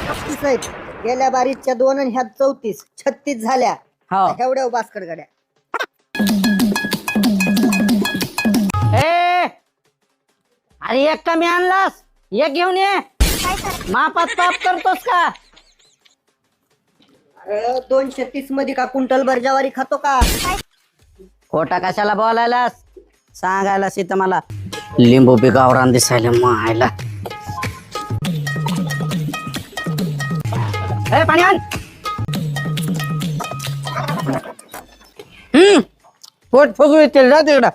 36 आहेत. गेल्या बारीच्या 2 आणि ह्यात 34, 36 झाल्या. हो. एवढ्या बास्कट गाड्या. ए अरे एक कमी आणलास, एक घेऊन ये. मापात पाप करतोस का? 230 मध्ये का क्विंटल भर ज्वारी खातो का? खोटा कशाला बोलायलास? सांगायला इथं मला लिंबू बी गावरान दिसायला मायला. ए पाणी आण. पोट फुगू येतील जा तिकडं.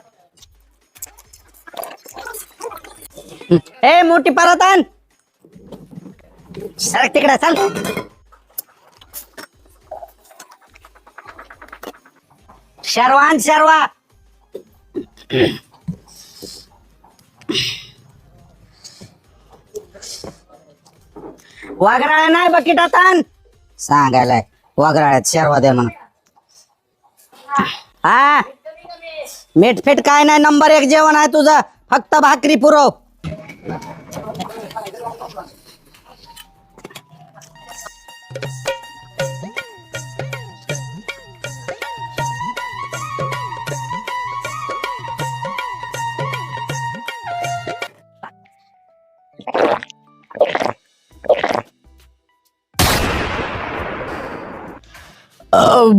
ए मोठी परत आण. सरक तिकडे चल. शर्वान शर्वा. वाघराळ्या नाही बकेटात आण. सांगायलाय वाघराळ्यात शर्वा दे म्हणून. हा मीठ फिट काय नाही, नंबर 1 जेवण आहे तुझं. फक्त भाकरी पुरव.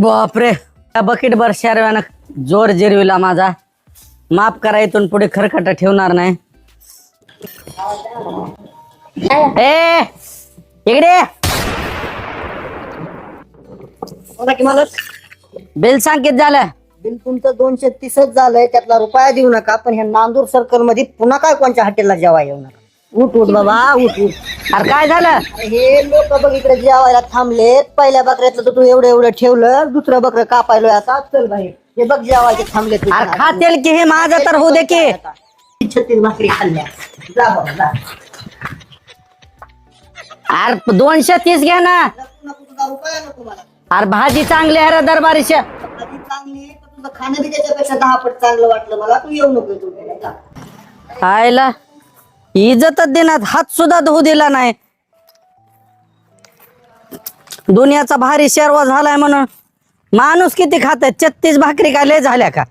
बापरे, त्या बकेट भर शर्व्यानं जोर जिरविला माझा. माफ करा, इथून पुढे खरकट ठेवणार नाही. ए इकडे बिल सांग किती झालं? बिल तुमचं 230च झालंय. त्यातला रुपया देऊ नका. पण ह्या नांदूर सर्कल मध्ये पुन्हा काय कोणत्या हॉटेलला जेवाय येऊ नका. उठ उठ बाबा उठ उठ. अरे काय झालं? हे लोक बघ इकडे जेवायला थांबलेत. पहिल्या बकऱ्यातलं तर तू एवढं एवढं ठेवलं. दुसरं बकरं कापायलोय आता. चल बाहेर. हे बघ जेवायचे थांबलेत. अरे खातेल की हे माझं तर होऊ दे की. 36 भाकरी खाल्ल्या. जा बाबा जा. अरे 230 घ्या ना. तुझा रुपया नको मला. अरे भाजी चांगली आहे रे दरबारीच्या. आधी चांगली आहे, पण तुझं खाणं बी त्याच्यापेक्षा 10 पट चांगलं वाटलं मला. तू येऊ नको तू. आयला इज्जतच देण्यात हात सुद्धा धुवू दिला नाही. दुनियाचा भारी शेरवा झालाय म्हणून माणूस किती खात? 36 भाकरी काय लय झाल्या का?